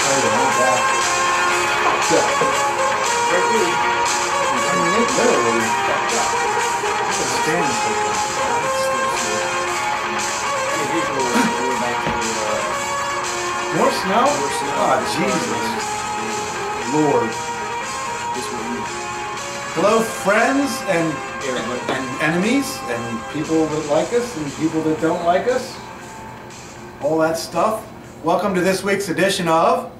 play the whole back. So, I mean, it literally fucked up. It's standing so good. More snow? Oh, Jesus. Lord. Hello, friends and enemies and people that like us and people that don't like us. All that stuff. Welcome to this week's edition of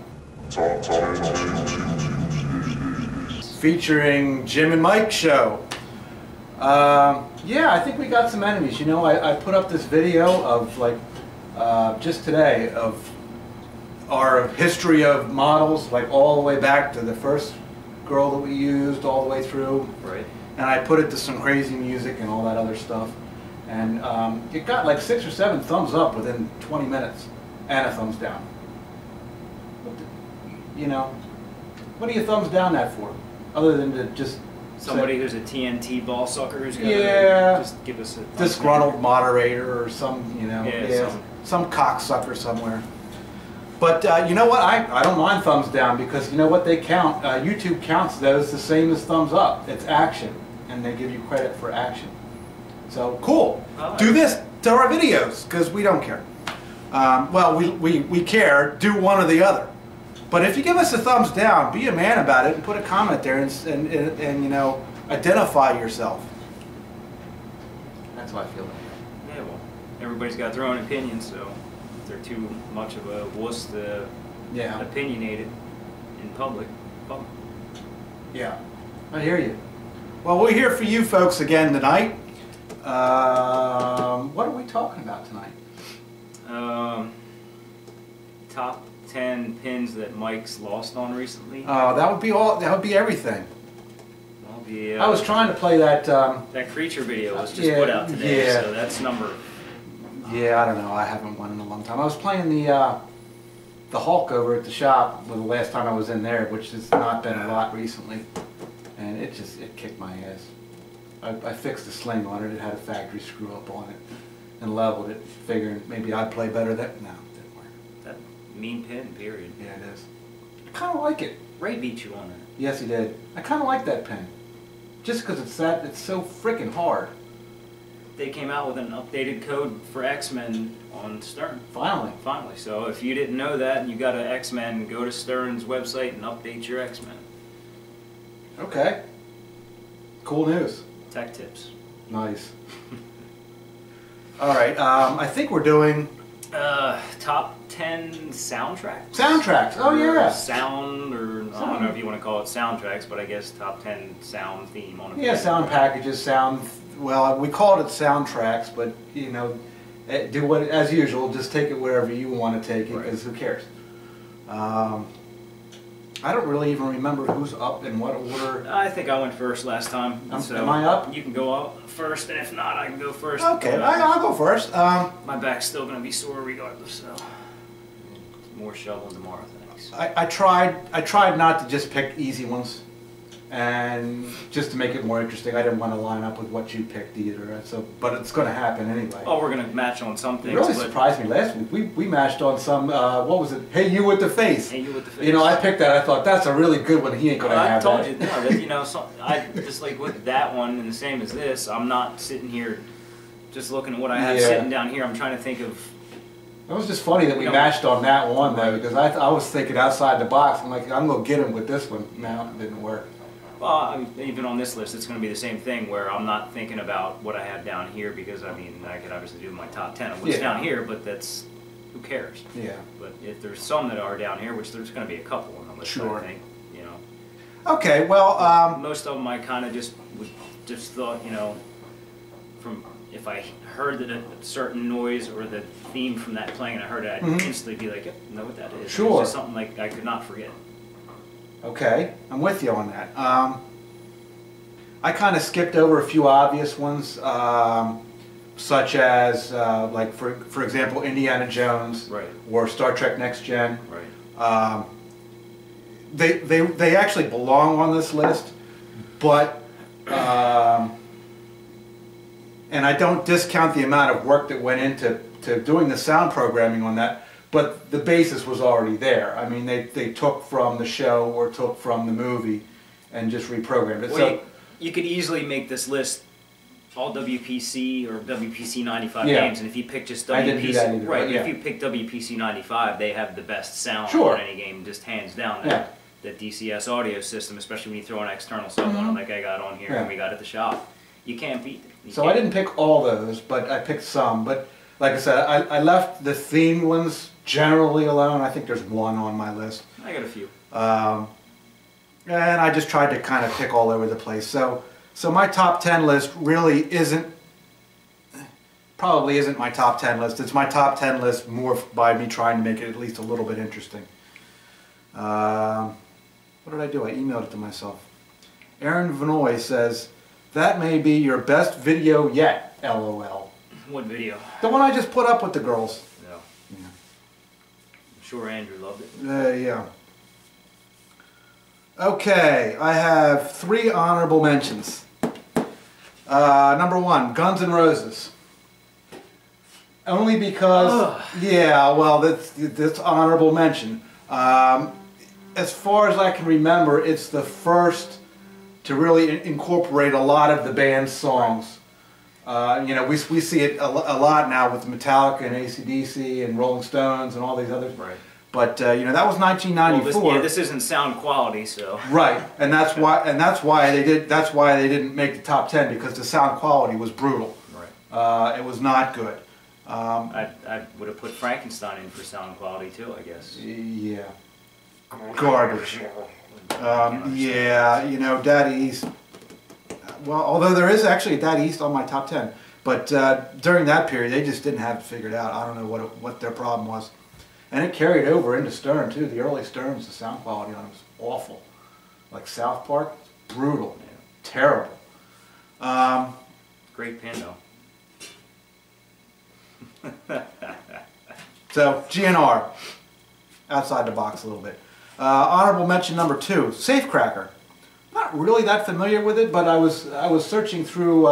featuring Jim and Mike show. Yeah, I think we got some enemies. You know, I put up this video of like just today of our history of models, like all the way back to the first girl that we used, all the way through. Right. And I put it to some crazy music and all that other stuff. And it got like 6 or 7 thumbs up within 20 minutes, and a thumbs down. You know, what are you thumbs down that for? Other than to just somebody say, who's a TNT ball sucker who's gonna just give us a disgruntled moderator or some, you know, some cocksucker somewhere. But you know what? I don't mind thumbs down because you know what they count? YouTube counts those the same as thumbs up. It's action, and they give you credit for action. So cool. Do this to our videos because we don't care. Well, we care. Do one or the other. But if you give us a thumbs down, be a man about it and put a comment there and you know, identify yourself. That's how I feel. Yeah, well, everybody's got their own opinion, so if they're too much of a wuss to opinionate it in public. Yeah, I hear you. Well, we're here for you folks again tonight. What are we talking about tonight? Top 10 pins that Mike's lost on recently. Oh, that would be all. That would be everything. That'll be, I was trying to play that. That creature video was just put out today, so that's number. Yeah, I don't know. I haven't won in a long time. I was playing the Hulk over at the shop the last time I was in there, which has not been a lot recently, and it kicked my ass. I fixed the sling on it. It had a factory screw up on it, and leveled it, figuring maybe I'd play better. No, it didn't work. That mean pin, period. Yeah, it is. I kind of like it. Ray beat you on it. Yes, he did. I kind of like that pin, just because it's so freaking hard. They came out with an updated code for X-Men on Stern. Finally. Finally. So if you didn't know that and you got an X-Men, go to Stern's website and update your X-Men. Okay. Cool news. Tech tips. Nice. All right. I think we're doing top 10 soundtracks. Soundtracks. Oh yeah. Sound, or I don't know if you want to call it soundtracks, but I guess top 10 sound theme on a sound packages, sound. Well, we called it soundtracks, but you know, do what as usual. Just take it wherever you want to take it, because who cares? I don't really even remember who's up in what order. I think I went first last time. So am I up? You can go up first, and if not, I can go first. Okay, I'll go first. My back's still going to be sore regardless, so more shoveling tomorrow, thanks. I tried not to just pick easy ones, and just to make it more interesting, I didn't want to line up with what you picked either. So, but it's going to happen anyway. Oh, we're going to match on some things. It really surprised me last week. We matched on some. What was it? Hey, you with the face. Hey, you with the face. You know, I picked that. I thought that's a really good one. He ain't going to have that. I told you, no, that, you know, I just like with that one and the same as this. I'm not sitting here just looking at what I have sitting down here. I'm trying to think of. It was just funny that we matched on that one though, because I was thinking outside the box. I'm like, I'm going to get him with this one. No, it didn't work. Well, I mean, even on this list, it's going to be the same thing where I'm not thinking about what I have down here because, I mean, I could obviously do my top 10 of what's down here, but that's, who cares? Yeah. But if there's some that are down here, which there's going to be a couple on the list, I think, you know. Okay, well, most of them I kind of just thought, you know, from if I heard that a certain noise or the theme from that playing and I heard it, I'd instantly be like, know what that is. Sure. It's just something like I could not forget. Okay, I'm with you on that. I kind of skipped over a few obvious ones, such as, like for example, Indiana Jones, or Star Trek Next Gen. They actually belong on this list, but and I don't discount the amount of work that went into doing the sound programming on that. but the basis was already there. I mean, they took from the show or took from the movie and just reprogrammed it. Well, so you could easily make this list all WPC or WPC 95 yeah. games, and if you pick just WPC, I didn't do that either, right? yeah. If you pick WPC 95, they have the best sound sure. on any game, just hands down. Yeah. That DCS audio system, especially when you throw an external stuff on it, like I got on here and we got at the shop, you can't beat it. So I didn't pick all those, but I picked some. But like I said, I left the themed ones generally alone. I think there's one on my list. I got a few. And I just tried to kind of pick all over the place. So my top 10 list really probably isn't my top 10 list. It's my top 10 list more by me trying to make it at least a little bit interesting. What did I do? I emailed it to myself. Aaron Vanoy says, that may be your best video yet, LOL. What video? The one I just put up with the girls. No. Yeah. I'm sure Andrew loved it. Yeah. Okay, I have 3 honorable mentions. Number 1, Guns N' Roses. Only because, yeah, well, that's honorable mention. As far as I can remember, it's the first to really incorporate a lot of the band's songs. You know, we see it a lot now with Metallica and AC/DC and Rolling Stones and all these others. Right. But you know, that was 1994. Well, this isn't sound quality, so. Right, and that's why they didn't make the top 10, because the sound quality was brutal. Right. It was not good. I would have put Frankenstein in for sound quality too, I guess. Yeah. Garbage. Yeah, you know, Daddy East. Well, although there is actually a Daddy East on my top 10, but during that period they just didn't have it figured out. I don't know what their problem was, and it carried over into Stern too. The early Sterns, the sound quality on them was awful. Like South Park, brutal, terrible. Great pin though. So GNR, outside the box a little bit. Honorable mention number 2, Safecracker. Not really that familiar with it, but I was searching through.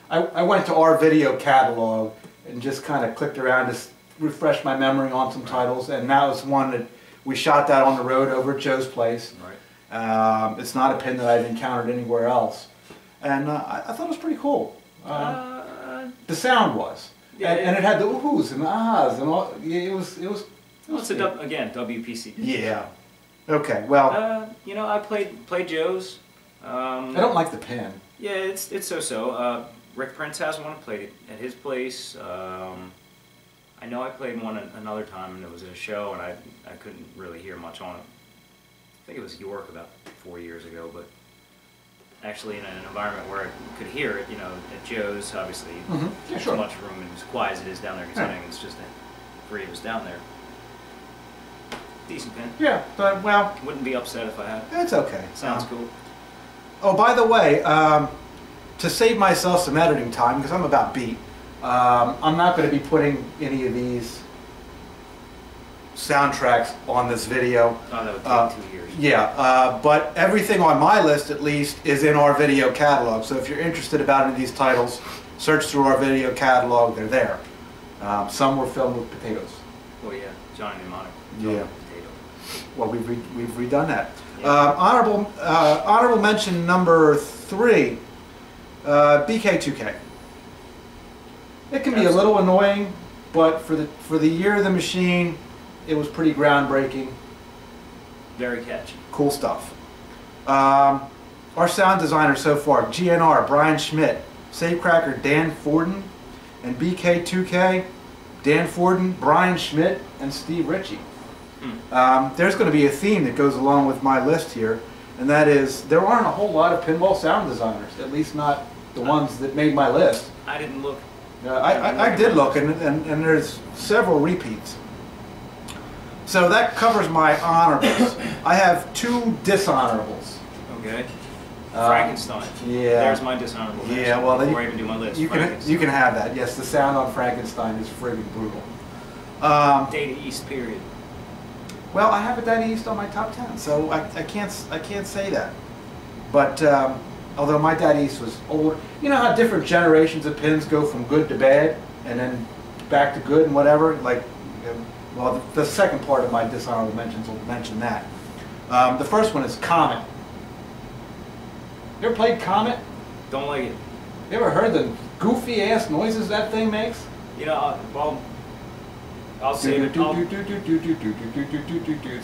I went to our video catalog and just kind of clicked around to refresh my memory on some titles, and that was one that we shot that on the road over at Joe's place. Right. It's not a pin that I've encountered anywhere else, and I thought it was pretty cool. The sound was. Yeah, and it had the oohs and ahs and all. It was. Well, it's again WPC. Yeah. Okay. Well. You know, I played Joe's. I don't like the pin. Yeah, it's so. Rick Prince has one. I played it at his place. I know I played one another time, and it was at a show, and I couldn't really hear much on it. I think it was York about 4 years ago, but actually in an environment where I could hear it, you know, at Joe's, obviously, yeah, sure. Too much room, and as quiet as it is down there, considering it's just 3 of us down there. Decent pin. Yeah, but well. Wouldn't be upset if I had it. It's okay. Sounds cool. Oh, by the way, to save myself some editing time, because I'm about beat, I'm not going to be putting any of these soundtracks on this video. Oh, that would take 2 years. Yeah, but everything on my list, at least, is in our video catalog. So if you're interested about any of these titles, search through our video catalog. They're there. Some were filmed with potatoes. Oh yeah, Johnny Mnemonic. Yeah. Well, we've redone that. Yeah. Honorable mention number 3, BK2K. It can be a little annoying, but for the year of the machine, it was pretty groundbreaking. Very catchy. Cool stuff. Our sound designers so far: GNR, Brian Schmidt; Safecracker, Dan Forden; and BK2K, Dan Forden, Brian Schmidt, and Steve Ritchie. There's going to be a theme that goes along with my list here, and that is there aren't a whole lot of pinball sound designers, at least not the ones that made my list. I didn't look. I did look, and there's several repeats. So that covers my honorables. I have 2 dishonorables. Okay. Frankenstein. Yeah. There's my dishonorable. Yeah, well, before I even do my list. You can have that. Yes, the sound on Frankenstein is friggin' brutal. Data East period. Well, I have a Data East on my top 10, so I can't say that. But although my Data East was older, you know how different generations of pins go from good to bad, and then back to good and whatever. Like Well, the second part of my dishonorable mentions will mention that. The first one is Comet. You ever played Comet? Don't like it. You ever heard the goofy ass noises that thing makes? You know, well, I'll save it. It's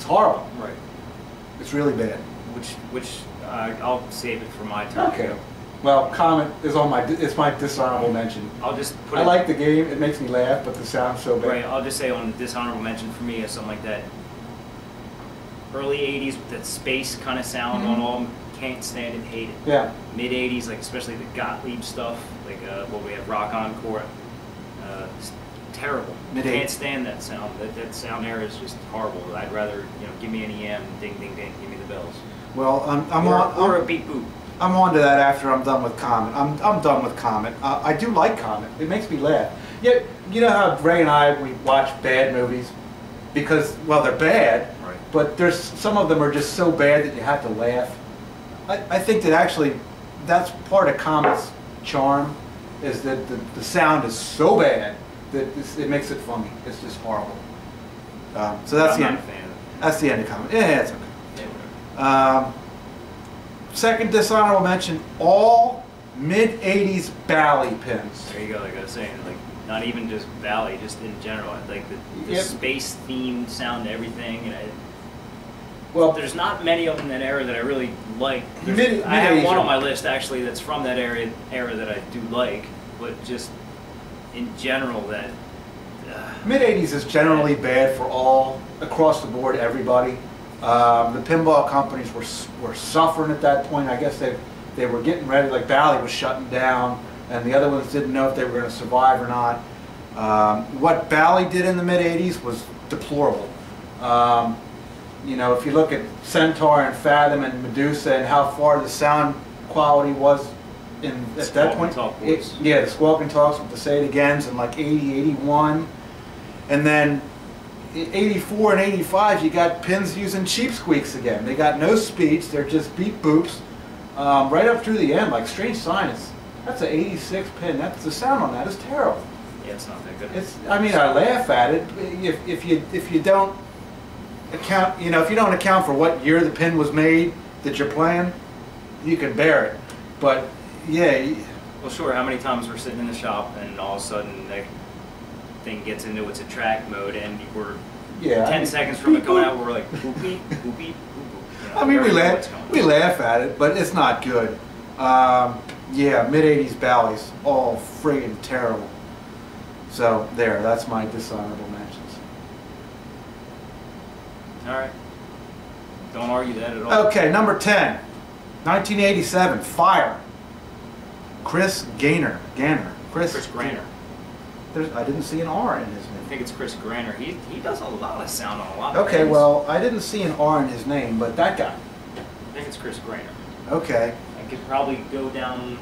horrible. Right. It's really bad. I'll save it for my turn. Okay. Well, Comet is on it's my dishonorable mention. I'll just put I like the game. It makes me laugh, but the sound's so bad. Right. I'll just say on the dishonorable mention for me is something like that. Early '80s with that space kind of sound on all. Can't stand it, hate it. Yeah. Mid '80s, like especially the Gottlieb stuff, like what we have, Rock Encore. Terrible. Can't stand that sound. That sound era is just horrible. I'd rather give me an EM, ding ding ding, give me the bells. Well, or a beep boop. I'm on to that after I'm done with Comet. I'm done with Comet. I do like Comet. It makes me laugh. Yeah, you know how Ray and I we watch bad movies because they're bad, right. But there's some of them are just so bad that you have to laugh. I think that actually that's part of Comet's charm is that the sound is so bad that it makes it funny. It's just horrible. So that's the end. That's the end of Comet. Yeah, it's okay. Yeah, whatever. Second dishonorable mention: all mid '80s Bally pins. There you go. Like I was saying, like not even just Bally, just in general. Like the space themed sound to everything. And well, there's not many of them in that era that I really like. I have one on my list actually that's from that era that I do like, but just in general that mid '80s is generally bad for all across the board, everybody. The pinball companies were suffering at that point. I guess they were getting ready. Like Bally was shutting down, and the other ones didn't know if they were going to survive or not. What Bally did in the mid '80s was deplorable. If you look at Centaur and Fathom and Medusa and how far the sound quality was at that point. The Squawk and Talks with the Say It Agains in like 80, 81. And then in 84 and 85 you got pins using cheap squeaks again. They got no speech, they're just beep boops right up through the end, like Strange Science. That's an 86 pin. The sound on that is terrible. Yeah, it's not that good. I laugh at it if you don't account, if you don't account for what year the pin was made that you're playing, you can bear it. But yeah. Well, sure. How many times we're sitting in the shop and all of a sudden that thing gets into its attract mode and we're 10 seconds from it coming out, we're like boop beep, boop beep, boop boop. We laugh at it, but it's not good. Yeah, mid '80s Bally's, all friggin' terrible. So that's my dishonorable mentions. All right. Don't argue that at all. Okay, number 10, 1987, Fire. Chris Gaynor. Chris Grainer. I didn't see an R in his name. I think it's Chris Grainer. He does a lot of sound on a lot of things. Well, I didn't see an R in his name, but that guy. I think it's Chris Grainer. Okay. I could probably go down.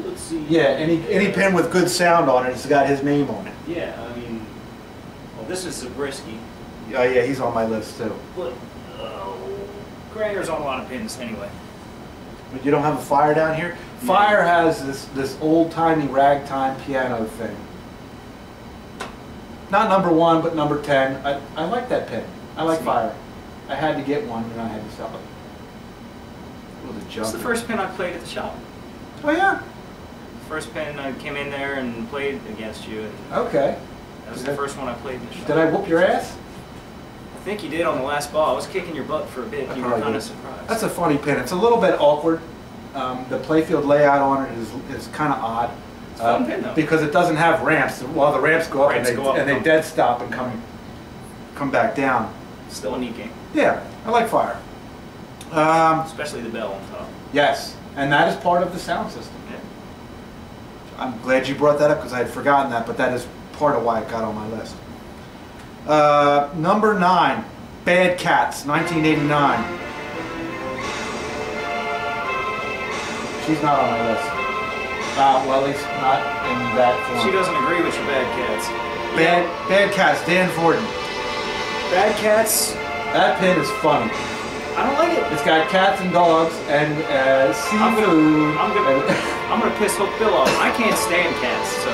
Let's see. Yeah, any pin with good sound on it has got his name on it. Yeah, this is Zabriskie. Oh yeah, he's on my list too. But Grainer's on a lot of pins anyway. But you don't have a Fire down here? Fire has this old-timey ragtime piano thing. Not number 1, but number 10. I like that pin. I like Fire. I had to get one and I had to sell it. It's the first pin I played at the shop. Oh yeah? First pin I came in there and played against you. And okay. That was the first one I played in the shop. Did I whoop your ass? I think you did on the last ball. I was kicking your butt for a bit. You were kind of surprised. That's a funny pin. It's a little bit awkward. The playfield layout on it is kind of odd. It's a fun pin though. Because it doesn't have ramps. Well, the ramps go up and they dead stop and come back down. Still a neat game. Yeah, I like Fire. Especially the bell on top. Yes, and that is part of the sound system. Yeah. I'm glad you brought that up because I had forgotten that, but that is part of why it got on my list. Number 9, Bad Cats, 1989. She's not on my list. Well, at least not in that form. She doesn't agree with your Bad Cats. Bad Cats, Dan Forden. Bad Cats. That pin is funny. I don't like it. It's got cats and dogs and seafood. I'm gonna piss Hook Bill off. I can't stand cats, so.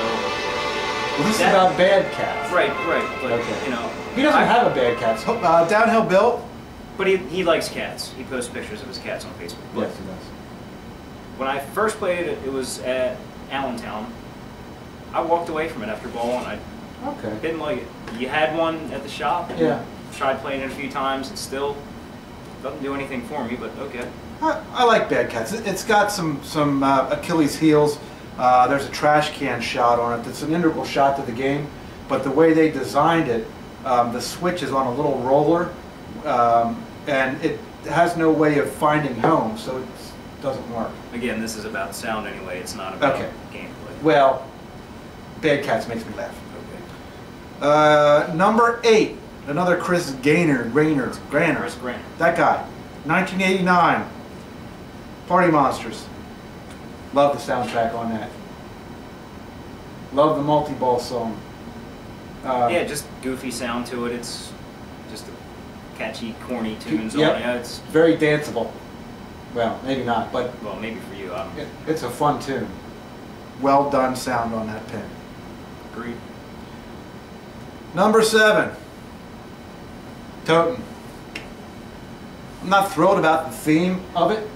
Well, this is about bad cats. Right, but okay. You know, he doesn't have a bad cat. So, Downhill Bill. But he likes cats. He posts pictures of his cats on Facebook. Yes, he does. When I first played it, it was at Allentown. I walked away from it after ball one. I didn't like it. You had one at the shop. Yeah. Tried playing it a few times. It still doesn't do anything for me, but okay. I like bad cats. It's got some Achilles heels. There's a trash can shot on it. That's an integral shot to the game. But the way they designed it, the switch is on a little roller, and it has no way of finding home, so it doesn't work. Again, this is about sound anyway. It's not about gameplay. Well, bad cats makes me laugh. Okay. Number 8, another Chris Grainer. That guy, 1989. Party Monsters. Love the soundtrack on that. Love the multi-ball song. Yeah, just goofy sound to it. It's just a catchy, corny tunes on it. It's very danceable. Well, maybe not, but well, maybe for you. It's a fun tune. Well done sound on that pin. Agreed. Number 7. Totem. I'm not thrilled about the theme of it.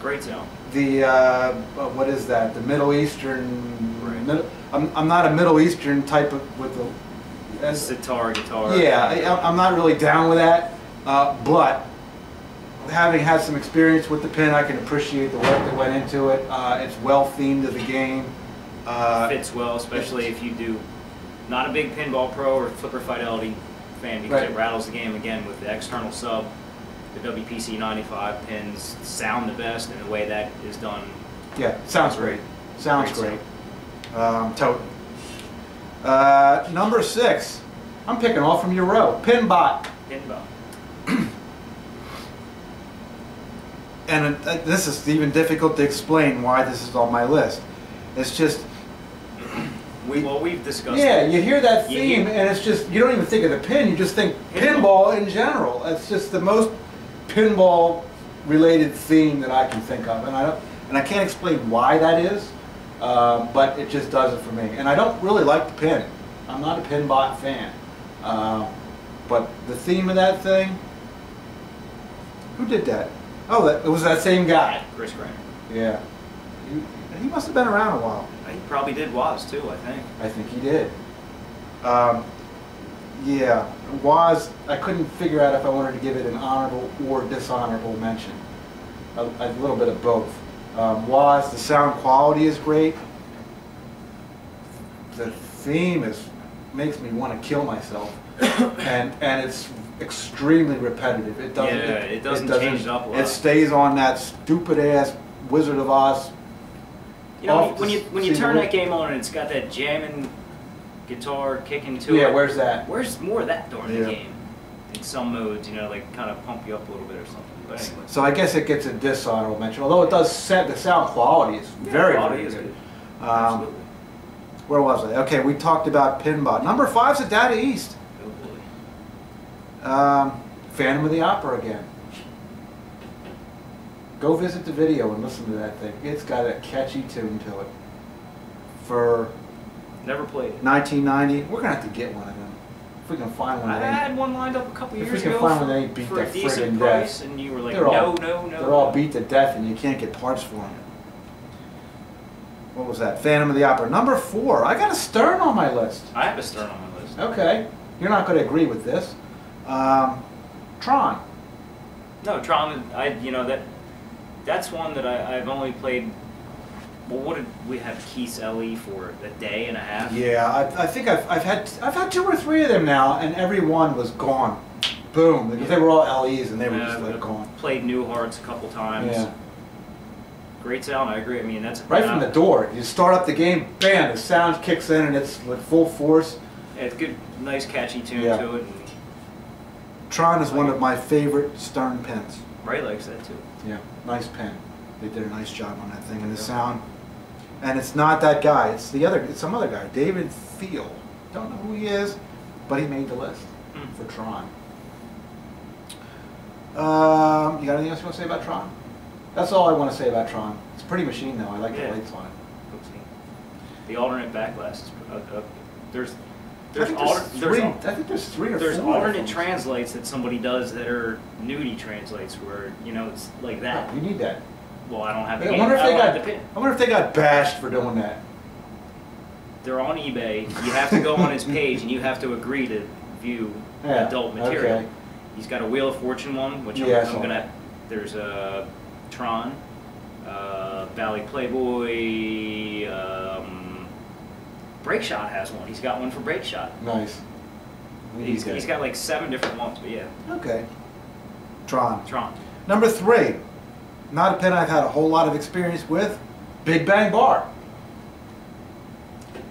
Great sound. The what is that? The Middle Eastern. Right. I'm not a Middle Eastern type of with the sitar guitar. Yeah, I'm not really down with that. But having had some experience with the pin, I can appreciate the work that went into it. It's well themed to the game. Fits well, especially if you do not a big pinball pro or flipper fidelity fan, because it rattles the game again with the external sub. The WPC 95 pins sound the best, and the way that is done. Yeah, sounds great. Sounds great. Totem. Number 6. I'm picking all from your row. Pinbot. And this is even difficult to explain why this is on my list. It's just. We've discussed. Yeah, you hear that theme, and it's just you don't even think of the pin. You just think pinball in general. It's just the most pinball-related theme that I can think of, and I can't explain why that is, but it just does it for me. And I don't really like the pin. I'm not a Pinbot fan, but the theme of that thing. Who did that? Oh, it was that same guy. Chris Grainer. Yeah, he must have been around a while. He probably did Woz too, I think. I think he did. Yeah, Woz, I couldn't figure out if I wanted to give it an honorable or dishonorable mention. A little bit of both. Woz, the sound quality is great. The theme makes me want to kill myself, and it's extremely repetitive. It doesn't. Yeah, it doesn't change it up a lot. It stays on that stupid ass Wizard of Oz. You know, when you turn that game on and it's got that jamming guitar kicking to it. Yeah, where's that? Where's more of that during the game? In some modes, you know, like kind of pump you up a little bit or something. But anyway. So I guess it gets a dishonorable mention, although it does set the sound quality is very good. Absolutely. Where was I? Okay, we talked about Pinbot. Number 5's a Data East. Oh boy. Phantom of the Opera again. Go visit the video and listen to that thing. It's got a catchy tune to it. For never played it. 1990, we're gonna have to get one of them if we can find one. I had one lined up a couple years ago. If we can find one that ain't beat to friggin' death, and you were like, no. They're all beat to death, and you can't get parts for them. What was that? Phantom of the Opera. Number 4. I got a Stern on my list. I have a Stern on my list. Okay, you're not going to agree with this. Tron. No, Tron. That's one that I've only played. Well, what did we have Keith's LE for a day and a half? Yeah, I think I've had 2 or 3 of them now, and every one was gone. Boom, because they were all LEs and they were just like gone. Played New Hearts a couple times. Yeah. Great sound, I agree. I mean, that's right from the door. You start up the game, bam, the sound kicks in and it's with full force. Yeah, it's good, nice catchy tune to it. And Tron is one of my favorite Stern pins. Ray likes that too. Yeah, nice pin. They did a nice job on that thing, and the sound. And it's not that guy. It's some other guy, David Thiel. Don't know who he is, but he made the list for Tron. You got anything else you want to say about Tron? That's all I want to say about Tron. It's a pretty machine, though. I like the lights on it. The alternate back glass is, there's I think there's three or four. There's alternate translates that somebody does that are nudie translates where, you know, it's like that. You need that. Well, I don't have the I wonder if they got bashed for doing that. They're on eBay. You have to go on his page and you have to agree to view adult material. Okay. He's got a Wheel of Fortune one, which I'm gonna. There's a Tron, Valley Playboy. Break Shot has one. He's got one for Break Shot. Nice. He's got like 7 different ones, but yeah. Okay. Tron. Tron. Number 3. Not a pen I've had a whole lot of experience with. Big Bang Bar.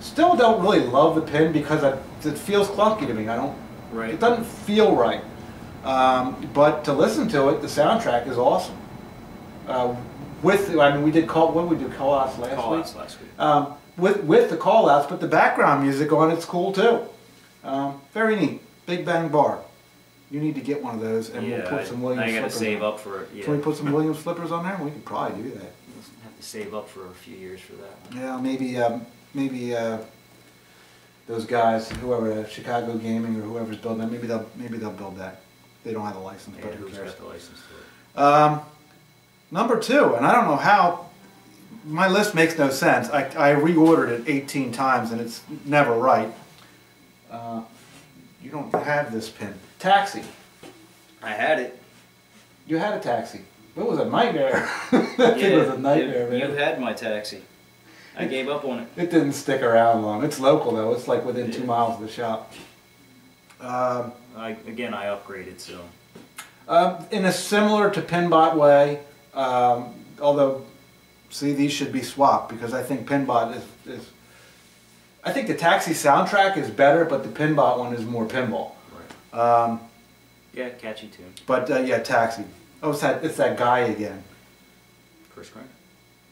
Still don't really love the pen because it feels clunky to me. I don't. Right. It doesn't feel right. But to listen to it, the soundtrack is awesome. We did call-outs last week. Call-outs last week. With the call-outs, but the background music on it's cool too. Very neat. Big Bang Bar. You need to get one of those, and we'll put some Williams flippers. I got to save up for it. Yeah. Can we put some Williams flippers on there? We could probably do that. We'll have to save up for a few years for that. Yeah, maybe those guys, whoever, Chicago Gaming or whoever's building that, maybe they'll build that. They don't have the license, but who cares? Got the license to it? Number 2, and I don't know how. My list makes no sense. I reordered it 18 times and it's never right. You don't have this pin. Taxi. I had it. You had a taxi. It was a nightmare. That thing was a nightmare, man. You had my taxi. I gave up on it. It didn't stick around long. It's local though. It's like within 2 miles of the shop. I upgraded, so. In a similar to Pinbot way, although, see, these should be swapped because I think Pinbot is I think the Taxi soundtrack is better, but the Pinbot one is more pinball. Right. Yeah, catchy tune. But yeah, Taxi. Oh, it's that guy again. Chris Grant.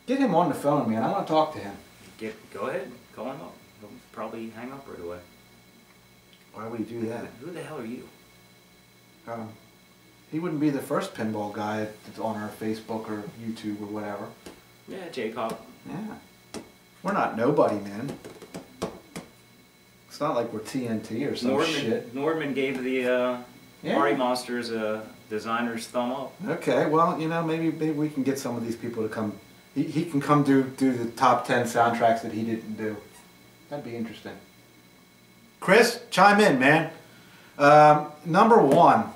Get him on the phone, man. I want to talk to him. Go ahead. Call him up. He'll probably hang up right away. Why would he do that? Who the hell are you? He wouldn't be the first pinball guy that's on our Facebook or YouTube or whatever. Yeah, J-Pop. Yeah. We're not nobody, man. It's not like we're TNT or some shit. Nordman gave the Party Monsters a designer's thumb up. Okay, well, you know, maybe we can get some of these people to come. He can come do the top 10 soundtracks that he didn't do. That'd be interesting. Chris, chime in, man. Number 1,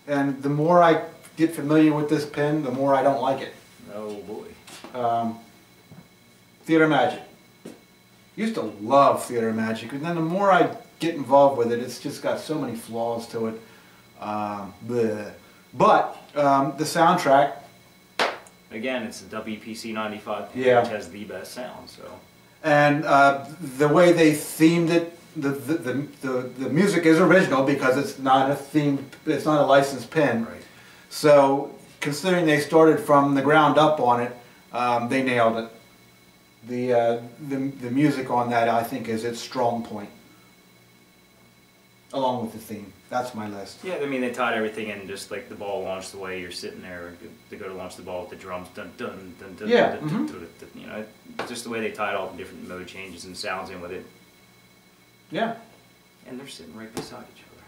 and the more I get familiar with this pen, the more I don't like it. Oh boy. Theater Magic. Used to love Theater Magic, and then the more I get involved with it, it's just got so many flaws to it. But the soundtrack. Again, it's the WPC 95, which has the best sound. So. And the way they themed it, the music is original because it's not a themed, it's not a licensed pin. Right. So considering they started from the ground up on it, they nailed it. The music on that, I think, is its strong point, along with the theme. That's my list. Yeah, I mean, they tied everything in, just like the ball launched the way you're sitting there to go to launch the ball with the drums, dun dun dun dun. Yeah. Dun, you know, just the way they tied all the different mode changes and sounds in with it. Yeah. And they're sitting right beside each other.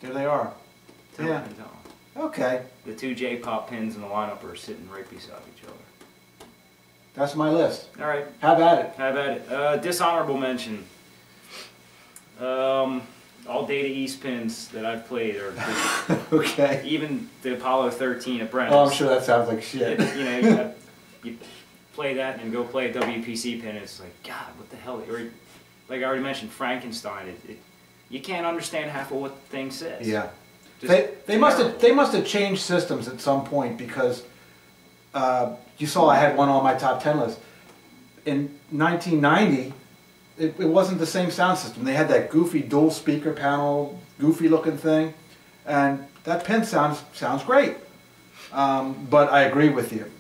There they are. Yeah. Okay. The 2 J-Pop pins in the lineup are sitting right beside each other. That's my list. All right. Have at it. Have at it. Dishonorable mention. All Data East pins that I've played are okay. Even the Apollo 13 at Brennan's. Oh, I'm sure that sounds like shit. You know, you play that and go play a WPC pin. It's like, God, what the hell? Or, like I already mentioned, Frankenstein. You can't understand half of what the thing says. Yeah. They must have changed systems at some point because you saw I had one on my top 10 list. In 1990, it wasn't the same sound system. They had that goofy dual speaker panel, goofy looking thing, and that pin sounds great. But I agree with you.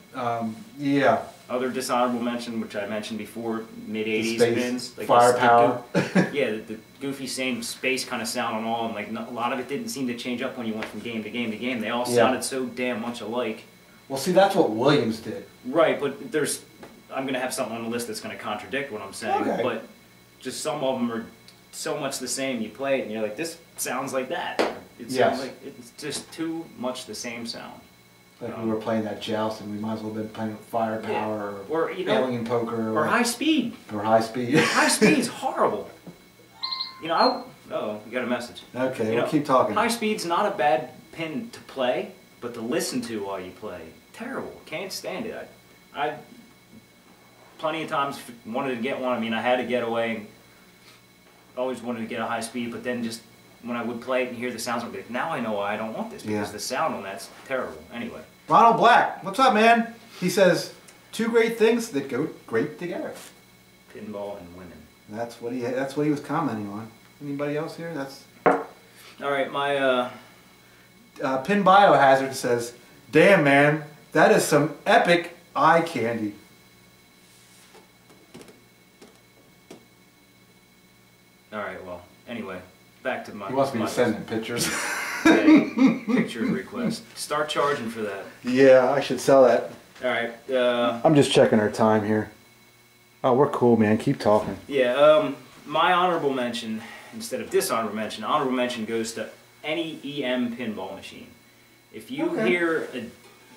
Yeah. Other dishonorable mention, which I mentioned before, mid-80s pins. Like firepower. Yeah, the goofy same space kind of sound on all, and like a lot of it didn't seem to change up when you went from game to game to game. They all sounded so damn much alike. Well, see, that's what Williams did. Right, but there's I'm going to have something on the list that's going to contradict what I'm saying, but just some of them are so much the same. You play it and you're like, this sounds like that. It sounds like it's just too much the same sound. Like we were playing that joust, and we might as well have been playing Firepower or Alien Poker or High Speed. Or High Speed. High Speed's horrible. You know, oh, you got a message. Okay, we'll keep talking. High Speed's not a bad pin to play, but to listen to while you play, terrible. Can't stand it. I plenty of times wanted to get one. I mean, I had a getaway. Always wanted to get a High Speed, but then just when I would play it and hear the sounds, I'm like, now I know why I don't want this, because the sound on that's terrible. Anyway. Ronald Black, what's up, man? He says, 2 great things that go great together. Pinball and women. That's what he was commenting on. Anybody else here? That's. All right, my Pin Biohazard says, damn, man, that is some epic eye candy. All right, well, anyway, back to my... He wants me to send him pictures. Picture request. Start charging for that. Yeah, I should sell that. All right. I'm just checking our time here. Oh, we're cool, man. Keep talking. Yeah, my honorable mention, instead of dishonorable mention, honorable mention goes to any EM pinball machine. If you hear an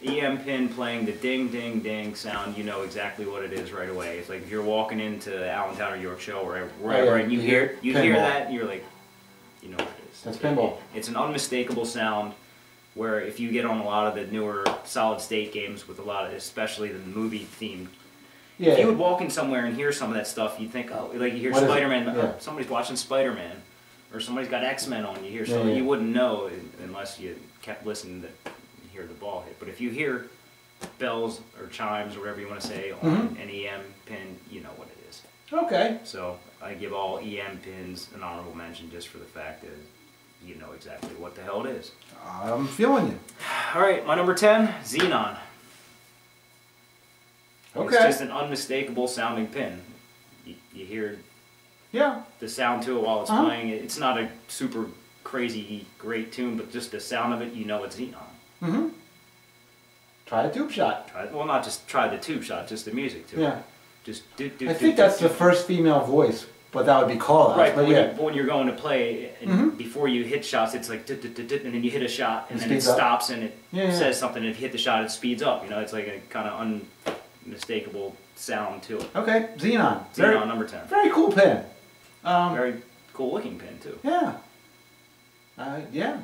EM pin playing the ding, ding, ding sound, you know exactly what it is right away. It's like if you're walking into Allentown or York Shell or wherever, and you hear that, and you're like, you know what it is. That's pinball. It's an unmistakable sound. Where if you get on a lot of the newer solid state games with a lot of, especially the movie themed, if you would walk in somewhere and hear some of that stuff, you'd think, oh, like you hear Spider-Man, oh, somebody's watching Spider-Man, or somebody's got X-Men on. You hear something you wouldn't know unless you kept listening to hear the ball hit. But if you hear bells or chimes or whatever you want to say on an EM pin, you know what it is. Okay. So I give all EM pins an honorable mention just for the fact that you know exactly what the hell it is. I'm feeling you. All right, my number 10, Xenon. Okay. It's just an unmistakable sounding pin. You hear the sound to it while it's playing. It's not a super crazy great tune, but just the sound of it, you know it's Xenon. Mm-hmm. Try a tube shot. Well, not just try the tube shot, just the music to it. Just I think that's the first female voice. But that would be call-outs. Right, but when you're going to play, and before you hit shots, it's like, and then you hit a shot, and then it stops, and it says something, and if you hit the shot, it speeds up. You know, it's like a kind of unmistakable sound to it. Okay, Xenon. Xenon, number 10. Very cool pin. Very cool-looking pin, too. Yeah. Yeah.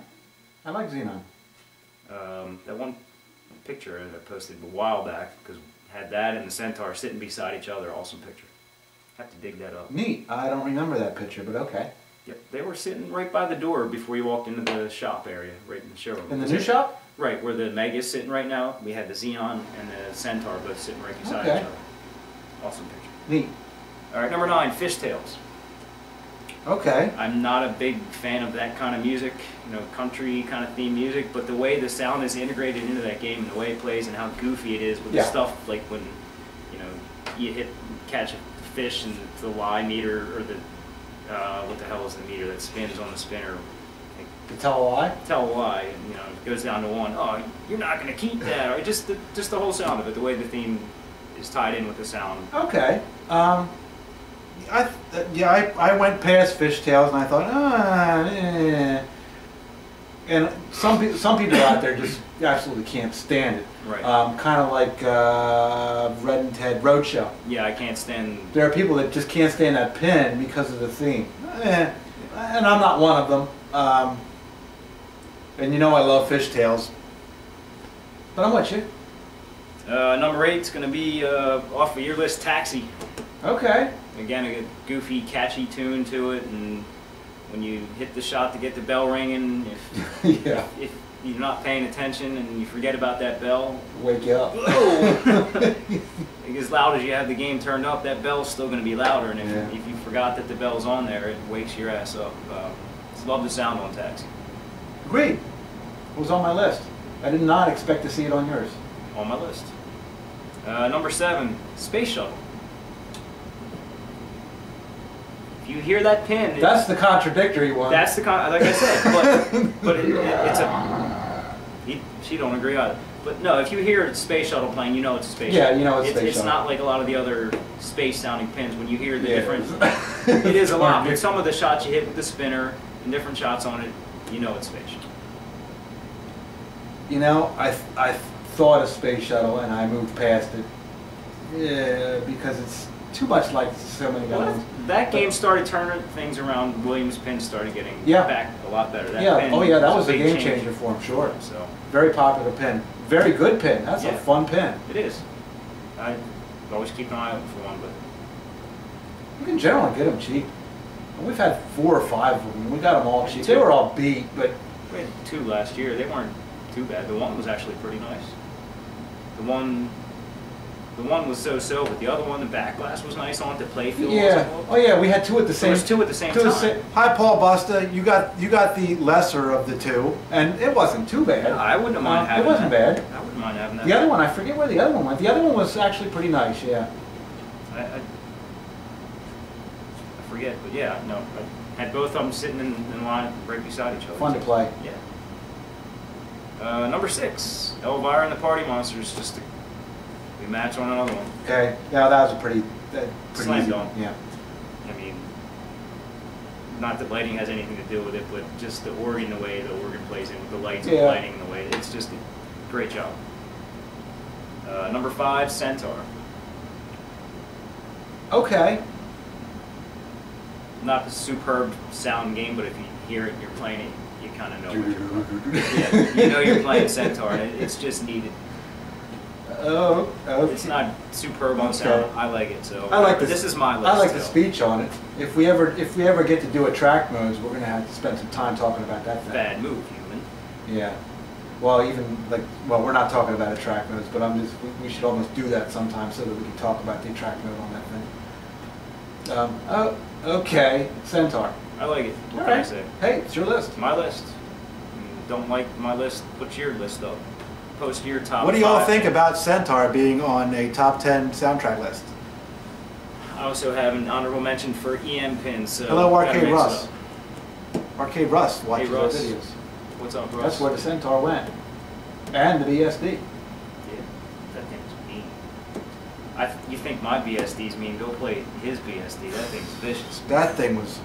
I like Xenon. That one picture I posted a while back, because had that and the Centaur sitting beside each other, awesome picture. Have to dig that up. Neat. I don't remember that picture, but okay. Yep, they were sitting right by the door before you walked into the shop area, right in the showroom. In the new shop? Right, where the Meg is sitting right now. We had the Xenon and the Centaur both sitting right beside each other. Awesome picture. Neat. All right, number 9, Fishtails. Okay. I'm not a big fan of that kind of music, you know, country kind of theme music, but the way the sound is integrated into that game, and the way it plays, and how goofy it is with the stuff like when, you know, you catch a fish and the Y meter, or the what the hell is the meter that spins on the spinner? Like, the tell-a-lie? Tell-a-lie, you know, it goes down to 1. Oh, you're not going to keep that, or just the whole sound of it, the way the theme is tied in with the sound. Okay. I went past Fishtails and I thought, and some people out there just absolutely can't stand it. Right. Kind of like Red and Ted Roadshow. Yeah, I can't stand. There are people that just can't stand that pin because of the theme, and I'm not one of them. And you know I love Fishtails, but I'm with you. Number 8 is going to be off of your list, Taxi. Okay. Again, a goofy, catchy tune to it, and when you hit the shot to get the bell ringing, if you're not paying attention and you forget about that bell, wake you up. As loud as you have the game turned up, that bell's still going to be louder, and if you forgot that the bell's on there, it wakes your ass up. Just love the sound on Taxi. Agreed. It was on my list. I did not expect to see it on yours. On my list. Number 7, Space Shuttle. If you hear that pin, that's the contradictory one. That's the like I said, but it's a She don't agree either. But no, if you hear a space shuttle playing, you know it's a space shuttle. Yeah, you know it's a space shuttle. It's not like a lot of the other space-sounding pins. When you hear the different, it is a lot. But some of the shots you hit with the spinner and different shots on it, you know it's space shuttle. You know, I thought of space shuttle and I moved past it. Yeah, because it's too much like so many guys. Well, that game started turning things around. Williams' pin started getting back a lot better. That pin oh yeah, that was a game changer changer for him, sure. So very popular pin, very good pin. That's a fun pin. It is. I always keep an eye out for one, but you can generally get them cheap. And we've had 4 or 5 of them. We got them all cheap. They were all beat, but we had 2 last year. They weren't too bad. The one was actually pretty nice. The one was so-so, but the other one, the back glass was nice on it. The play field. Yeah. Oh yeah, we had 2 at the same. There was 2 at the same time. Hi, Paul Busta. You got the lesser of the 2, and it wasn't too bad. No, I wouldn't mind having. It wasn't bad. I wouldn't mind having that. The other one, I forget where the other one went. The other one was actually pretty nice. Yeah. I forget, but yeah, no. I had both of them sitting in line right beside each other. Fun to play. Yeah. Number 6, Elvira and the Party Monsters. Just we match on another one. Okay. Yeah, that was a pretty slam easy. dunk. Yeah. I mean, not that lighting has anything to do with it, but just the organ, the way the organ plays in with the lights and the lighting and the way it's just a great job. Number 5, Centaur. Okay. Not a superb sound game, but if you hear it and you're playing it, you kind of know what you're playing. You know you're playing Centaur, and it's just needed. Oh, okay. It's not superb on sound. I like it, so I like this is my list. I like the speech on it. If we ever get to do a track modes, we're gonna have to spend some time talking about that thing. Bad move, human. Yeah. Well, even we're not talking about a track modes, but we should almost do that sometime so that we can talk about the track mode on that thing. Okay, Centaur. I like it. What All can I right. say? Hey, it's your list. My list. Don't like my list? Put your list up. Post your top. What do you all 5. think about Centaur being on a top 10 soundtrack list? I also have an honorable mention for EM pins. So hello, Arcade Russ. Arcade Russ watches hey, Russ. our videos. What's up, Russ? That's where the Centaur went. And the BSD. Yeah, that thing's mean. You think my BSD's mean? Go play his BSD. That thing's vicious. That thing was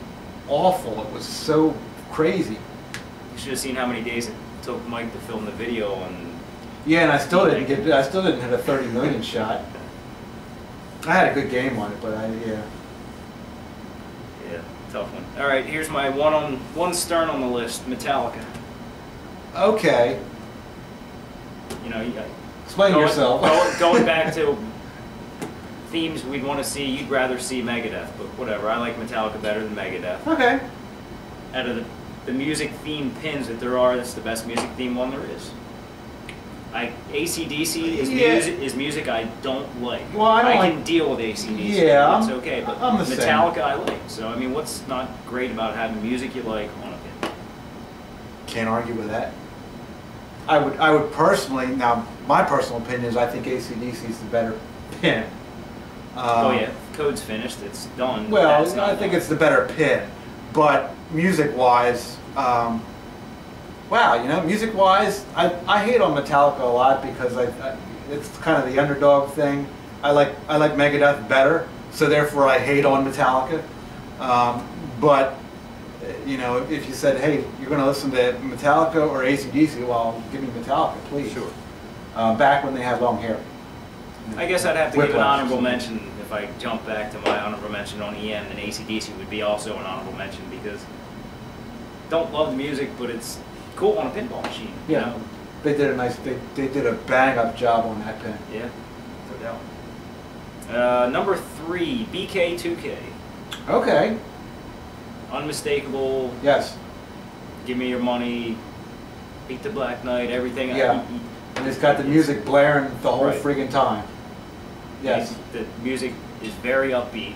awful. It was so crazy. You should have seen how many days it took Mike to film the video on. Yeah, and I still didn't hit a 30 million shot. I had a good game on it, but yeah, tough one. All right, here's my one stern on the list, Metallica. Okay. You know, explain yourself. Going back to themes we'd want to see, you'd rather see Megadeth, but whatever. I like Metallica better than Megadeth. Okay. Out of the music theme pins that there are, that's the best music theme one there is. AC/DC is music I don't like. Well, I can deal with AC/DC. Yeah, it's okay, but Metallica I like. So I mean, what's not great about having music you like on a pin? Can't argue with that. I would personally, now my personal opinion is I think AC/DC is the better pin. Oh yeah, code's finished, it's done. Well, I think it's the better pin, but music-wise. Wow, you know, music-wise, I hate on Metallica a lot because it's kind of the underdog thing. I like Megadeth better, so therefore I hate on Metallica. But you know, if you said, hey, you're going to listen to Metallica or AC/DC, well, give me Metallica, please. Sure. Back when they had long hair. I guess I'd have to give an honorable mention if I jump back to my honorable mention on EM, and AC/DC would be also an honorable mention because don't love the music, but it's cool on a pinball machine. Yeah, you know? they did a they did a bang up job on that pin. Yeah, no doubt. Number 3, BK2K. Okay. Unmistakable. Yes. Give me your money. Beat the Black Knight. Everything. Yeah. And it's got the music blaring the whole right. friggin' time. Yes. The music is very upbeat.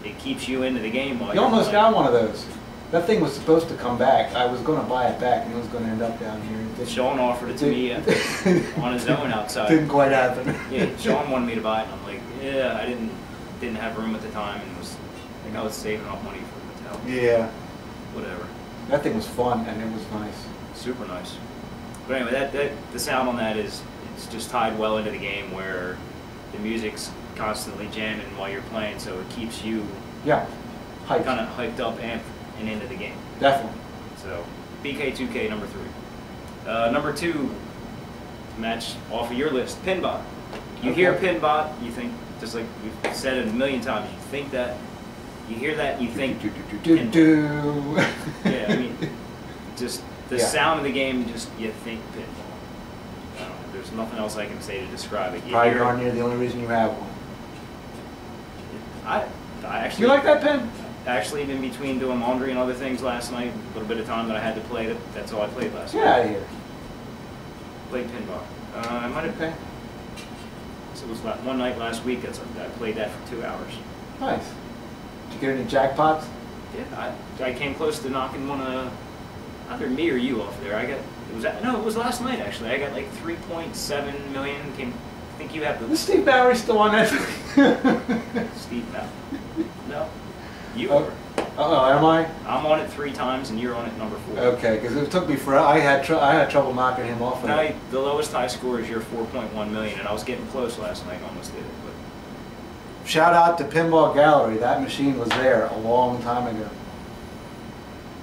It keeps you into the game while you almost got one of those. That thing was supposed to come back. I was going to buy it back, and it was going to end up down here. Sean offered it to me on his own outside. Didn't quite happen. Yeah, Sean wanted me to buy it, and I'm like, yeah, I didn't have room at the time, and I think I was saving up money for Metallica. Yeah. Whatever. That thing was fun, and it was nice. Super nice. But anyway, the sound on that it's just tied well into the game where the music's constantly jamming while you're playing, so it keeps you kind of hyped up and into the game. Definitely. So BK2K number 3. Number 2, match off of your list, Pinball. You hear Pinball, you think, just like we've said it a million times, you think that, you hear that, you think Pinball. Yeah, I mean, just the sound of the game, just you think Pinball. I don't know, there's nothing else I can say to describe it. Probably darn near the only reason you have one. I actually. You like that pen? Actually, in between doing laundry and other things last night, a little bit of time that I had to play, that's all I played last night. Get out of here. Played Pinball. I might have. Okay. So it was one night last week. I played that for 2 hours. Nice. Did you get any jackpots? Yeah, I came close to knocking one of either me or you off there. It was last night actually. I got like 3.7 million. I think you have the. Is Steve Bowery still on that? Steve Bowery. No. You are. Am I? I'm on it 3 times, and you're on it number 4. Okay, because it took me I had trouble knocking him off. No, the lowest high score is your 4.1 million, and I was getting close last night. Almost did it, but. Shout out to Pinball Gallery. That machine was there a long time ago.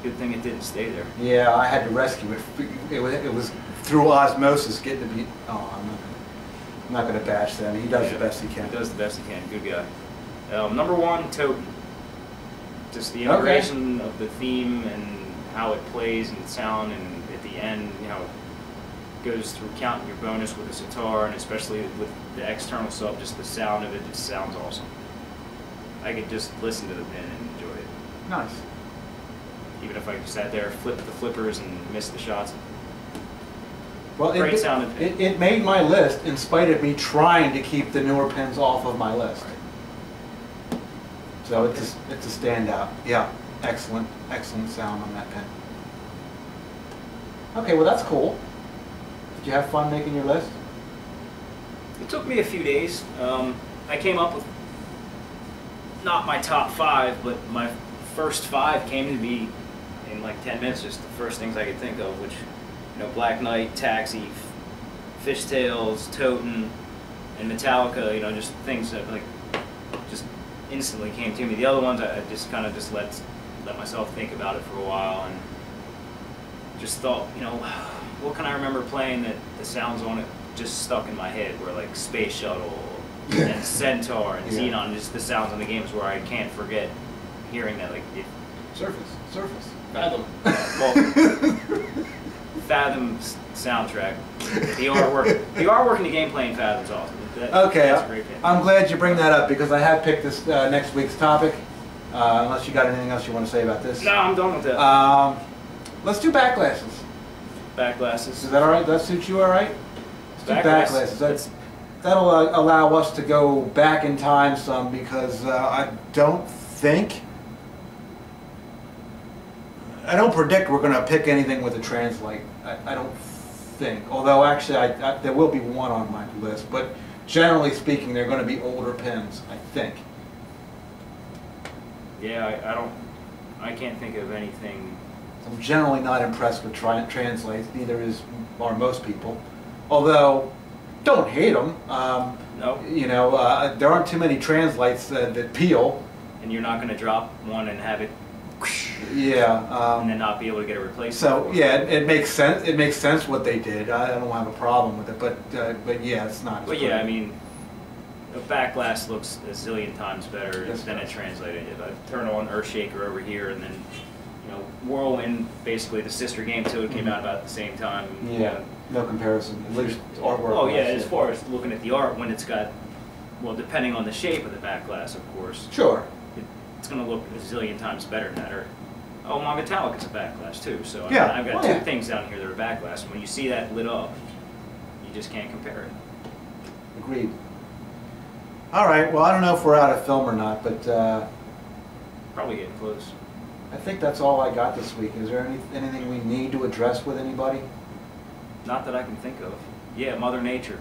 Good thing it didn't stay there. Yeah, I had to rescue it. It was through osmosis getting to be. Oh, I'm not going to bash them. He does the best he can. He does the best he can. Good guy. Number 1, Totem. Just the integration of the theme and how it plays and the sound, and at the end, how it goes through counting your bonus with a sitar, and especially with the external sub, just the sound of it just sounds awesome. I could just listen to the pin and enjoy it. Nice. Even if I sat there, flipped the flippers and missed the shots. Well, great sounding pin. It made my list in spite of me trying to keep the newer pins off of my list. Right. So it's a standout. Yeah, excellent sound on that pen. Okay, well that's cool. Did you have fun making your list? It took me a few days. I came up with not my top 5, but my first 5 came to me in like 10 minutes. Just the first things I could think of, which Black Knight, Taxi, Fishtails, Totem, and Metallica. Just things that like just instantly came to me. The other ones I just kind of let myself think about it for a while and just thought, what can I remember playing that the sounds on it just stuck in my head, where like Space Shuttle and Centaur and Xenon, just the sounds on the games where I can't forget hearing that. Like Surface. Fathom. Well, Fathom soundtrack. The artwork and the gameplay in Fathom's awesome. Okay, I'm glad you bring that up because I have picked this next week's topic. Unless you got anything else you want to say about this. No, I'm done with that. Let's do back glasses. Back glasses. Is that all right? That suits you all right? Let's do back glasses. That'll allow us to go back in time some because I don't predict we're going to pick anything with a translate. I don't think. Although actually there will be one on my list, but generally speaking, they're going to be older pins, I think. Yeah, I can't think of anything. I'm generally not impressed with translates. Neither are most people. Although, don't hate them. No. There aren't too many translates that peel. And you're not going to drop one and have it. Yeah. And then not be able to get a replacement. So yeah, it makes sense. It makes sense what they did. I don't have a problem with it, but yeah, it's not. But yeah, I mean, a back glass looks a zillion times better than a translated. If I turn on Earthshaker over here, and then Whirlwind, basically the sister game to it, came out about at the same time. Yeah, no comparison. At least artwork. Oh yeah, as far as looking at the art, when it's got, well, depending on the shape of the back glass, of course. Sure. It's going to look a zillion times better than that. Or, oh, my Metallica's a back glass too. So yeah. I've got two things down here that are back glass. And when you see that lit up, you just can't compare it. Agreed. All right. Well, I don't know if we're out of film or not, but probably getting close. I think that's all I got this week. Is there anything we need to address with anybody? Not that I can think of. Yeah, Mother Nature.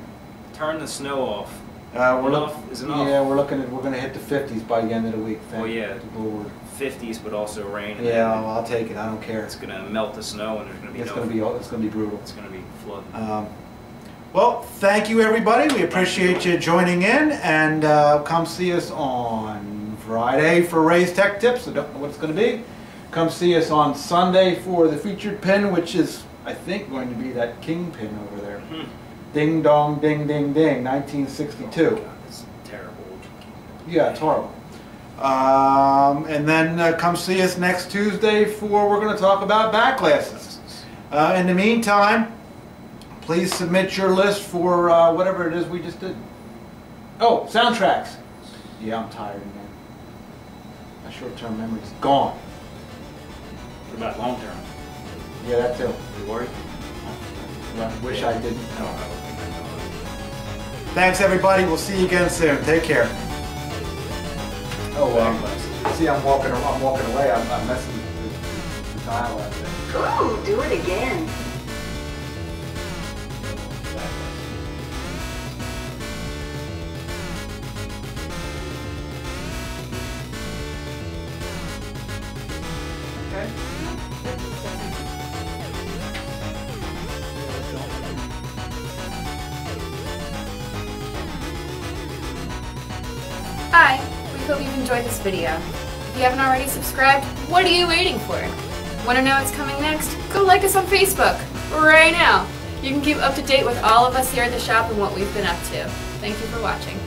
Turn the snow off. Enough is enough. Yeah, we're going to hit the 50s by the end of the week. Oh yeah. Lord. 50s, but also rain. And yeah, well, I'll take it. I don't care. It's gonna melt the snow, and there's gonna be it's gonna be brutal. It's gonna be flooding. Well, thank you everybody. We appreciate you joining in, and come see us on Friday for Ray's Tech Tips. I don't know what it's going to be. Come see us on Sunday for the featured pin, which is, I think, going to be that king pin over there. Ding dong, ding ding ding, 1962. Oh God, that's terrible. Yeah, it's horrible. And then come see us next Tuesday for, we're going to talk about back glasses. In the meantime, please submit your list for whatever it is we just did. Oh, soundtracks. Yeah, I'm tired, man. My short-term memory's gone. What about long-term? Yeah, that too. You worried? I wish I didn't. No, I don't think I know. Thanks, everybody. We'll see you again soon. Take care. Oh, see, I'm walking away. I'm messing with the dial out there. Ooh, do it again. Hi, we hope you've enjoyed this video. If you haven't already subscribed, what are you waiting for? Want to know what's coming next? Go like us on Facebook right now. You can keep up to date with all of us here at the shop and what we've been up to. Thank you for watching.